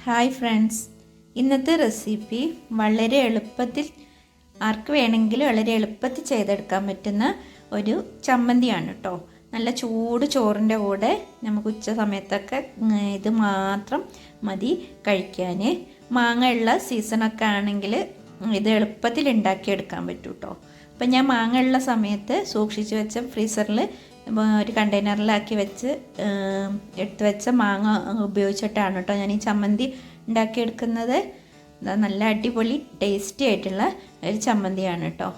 Hi friends, ഇന്നത്തെ recipe വളരെ എളുപ്പത്തിൽ ആർക്ക് വേണമെങ്കിലും വളരെ എളുപ്പത്തിൽ ചെയ്തെടുക്കാൻ പറ്റുന്ന ഒരു ചമ്മന്തിയാണ് കേട്ടോ. നല്ല ചൂട് ചോറിൻ്റെ കൂടെ നമുക്ക് ഉച്ച സമയത്തൊക്കെ ഇത് മാത്രം മതി കഴിക്കാൻ. മാങ്ങ ഉള്ള സീസണൊക്കെ ആണെങ്കിൽ ഇത് എളുപ്പത്തിൽ ഉണ്ടാക്കിയെടുക്കാൻ പറ്റും കേട്ടോ. അപ്പം ഞാൻ മാങ്ങ ഉള്ള സമയത്ത് സൂക്ഷിച്ച് വെച്ച ഫ്രീസറിൽ ഒരു കണ്ടെയ്നറിലാക്കി വെച്ച് എടുത്ത് വെച്ച മാങ്ങ ഉപയോഗിച്ചിട്ടാണ് കേട്ടോ ഞാൻ ഈ ചമ്മന്തി ഉണ്ടാക്കിയെടുക്കുന്നത്. നല്ല അടിപൊളി ടേസ്റ്റി ആയിട്ടുള്ള ഒരു ചമ്മന്തിയാണ് കേട്ടോ.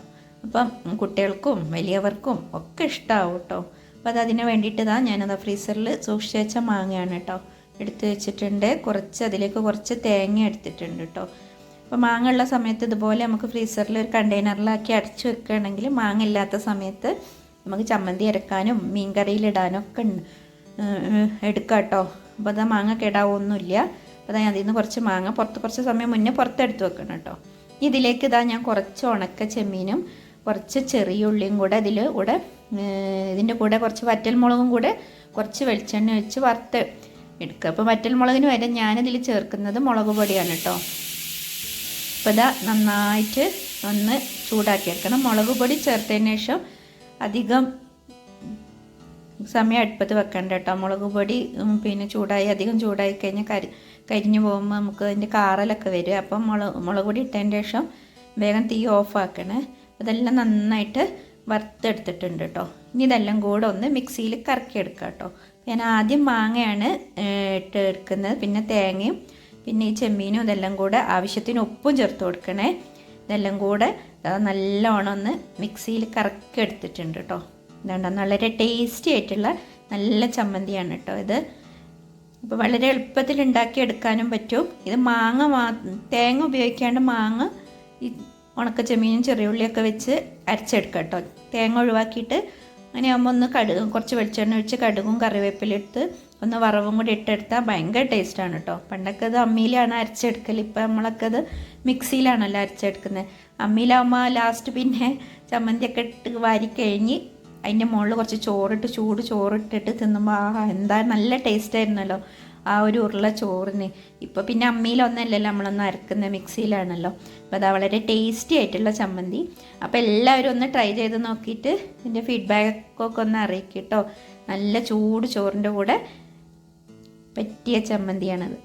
അപ്പം കുട്ടികൾക്കും വലിയവർക്കും ഒക്കെ ഇഷ്ടമാവും കേട്ടോ. അപ്പോൾ അതിന് വേണ്ടിയിട്ട് ഞാനത് ഫ്രീസറിൽ സൂക്ഷിച്ച് വെച്ച മാങ്ങയാണ് കേട്ടോ എടുത്ത് വെച്ചിട്ടുണ്ട്. അതിലേക്ക് കുറച്ച് തേങ്ങ എടുത്തിട്ടുണ്ട് കേട്ടോ. അപ്പോൾ മാങ്ങ ഉള്ള സമയത്ത് ഇതുപോലെ നമുക്ക് ഫ്രീസറിൽ ഒരു കണ്ടെയ്നറിലാക്കി അടച്ചു വെക്കുകയാണെങ്കിൽ മാങ്ങ ഇല്ലാത്ത സമയത്ത് നമുക്ക് ചമ്മന്തി അരക്കാനും മീൻ കറിയിലിടാനും ഒക്കെ എടുക്കാം കേട്ടോ. അപ്പോൾ അത് മാങ്ങ കേടാവൊന്നുമില്ല. അപ്പോൾ അതിൽ നിന്ന് കുറച്ച് മാങ്ങ കുറച്ച് സമയം മുന്നേ പുറത്തെടുത്ത് വെക്കണം കേട്ടോ. ഇതിലേക്ക് ഞാൻ കുറച്ച് ഉണക്ക ചെമ്മീനും കുറച്ച് ചെറിയ ഉള്ളിയും കൂടെ ഇതിൻ്റെ കൂടെ കുറച്ച് വറ്റൽമുളകും കൂടെ കുറച്ച് വെളിച്ചെണ്ണ ഒഴിച്ച് വറുത്ത് എടുക്കുക. അപ്പോൾ വറ്റൽമുളകിന് വരെ ഞാനിതിൽ ചേർക്കുന്നത് മുളക് പൊടിയാണ് കേട്ടോ. അപ്പോൾ നന്നായിട്ട് ഒന്ന് ചൂടാക്കി എടുക്കണം. മുളക് പൊടി ചേർത്തതിന് ശേഷം അധികം സമയം അടുപ്പത്ത് വെക്കണ്ട കേട്ടോ. മുളക് പൊടി പിന്നെ അധികം ചൂടായി കഴിഞ്ഞാൽ കരിഞ്ഞു പോകുമ്പോൾ നമുക്ക് അതിൻ്റെ കാറലൊക്കെ വരും. അപ്പം മുളക് പൊടി ഇട്ടതിന് ശേഷം വേഗം തീ ഓഫാക്കണേ. അതെല്ലാം നന്നായിട്ട് വറുത്തെടുത്തിട്ടുണ്ട് കേട്ടോ. ഇനി ഇതെല്ലാം കൂടെ ഒന്ന് മിക്സിയിൽ കറക്കിയെടുക്കാം കേട്ടോ. ഞാൻ ആദ്യം മാങ്ങയാണ് എടുക്കുന്നത്, പിന്നെ തേങ്ങയും പിന്നെ ഈ ചെമ്മീനും ഇതെല്ലാം കൂടെ ആവശ്യത്തിന് ഉപ്പും ചേർത്ത് കൊടുക്കണേ. ഇതെല്ലാം കൂടെ നല്ലോണം ഒന്ന് മിക്സിയിൽ കറക്കി എടുത്തിട്ടുണ്ട് കേട്ടോ. ഇതുകൊണ്ട് വളരെ ടേസ്റ്റി ആയിട്ടുള്ള നല്ല ചമ്മന്തിയാണ് കേട്ടോ ഇത്. അപ്പോൾ വളരെ എളുപ്പത്തിൽ ഉണ്ടാക്കിയെടുക്കാനും പറ്റും. ഇത് തേങ്ങ ഉപയോഗിക്കാണ്ട് മാങ്ങ ഈ ഉണക്ക ചെമ്മീനും ചെറിയ ഉള്ളിയൊക്കെ വെച്ച് അരച്ചെടുക്കാം കേട്ടോ. തേങ്ങ ഒഴിവാക്കിയിട്ട് അങ്ങനെ ആകുമ്പോൾ ഒന്ന് കുറച്ച് വെളിച്ചെണ്ണ ഒഴിച്ച് കടുകും കറിവേപ്പിലെടുത്ത് ഒന്ന് വറവും കൂടി ഇട്ടെടുത്താൽ ഭയങ്കര ടേസ്റ്റാണ് കേട്ടോ. പണ്ടൊക്കെ അത് അമ്മിയിലാണ് അരച്ചെടുക്കൽ, ഇപ്പോൾ നമ്മളൊക്കെ അത് മിക്സിയിലാണല്ലോ അരച്ചെടുക്കുന്നത്. അമ്മിയിലാകുമ്പോൾ ലാസ്റ്റ് പിന്നെ ചമ്മന്തിയൊക്കെ ഇട്ട് വാരിക്കഴിഞ്ഞ് അതിൻ്റെ മുകളിൽ കുറച്ച് ചൂട് ചോറിട്ടിട്ട് തിന്നുമ്പോൾ എന്താ നല്ല ടേസ്റ്റ് ആയിരുന്നല്ലോ ആ ഒരു ഉരുള ചോറിന്. ഇപ്പോൾ പിന്നെ അമ്മിയിലൊന്നല്ലല്ലോ നമ്മളൊന്ന് അരക്കുന്നത്, മിക്സിയിലാണല്ലോ. അപ്പോൾ അത് വളരെ ടേസ്റ്റി ആയിട്ടുള്ള ചമ്മന്തി. അപ്പോൾ എല്ലാവരും ഒന്ന് ട്രൈ ചെയ്ത് നോക്കിയിട്ട് ഇതിൻ്റെ ഫീഡ്ബാക്കൊക്കെ ഒന്ന് അറിയിക്കും കേട്ടോ. നല്ല ചൂട് ചോറിൻ്റെ കൂടെ പറ്റിയ ചമ്മന്തിയാണത്.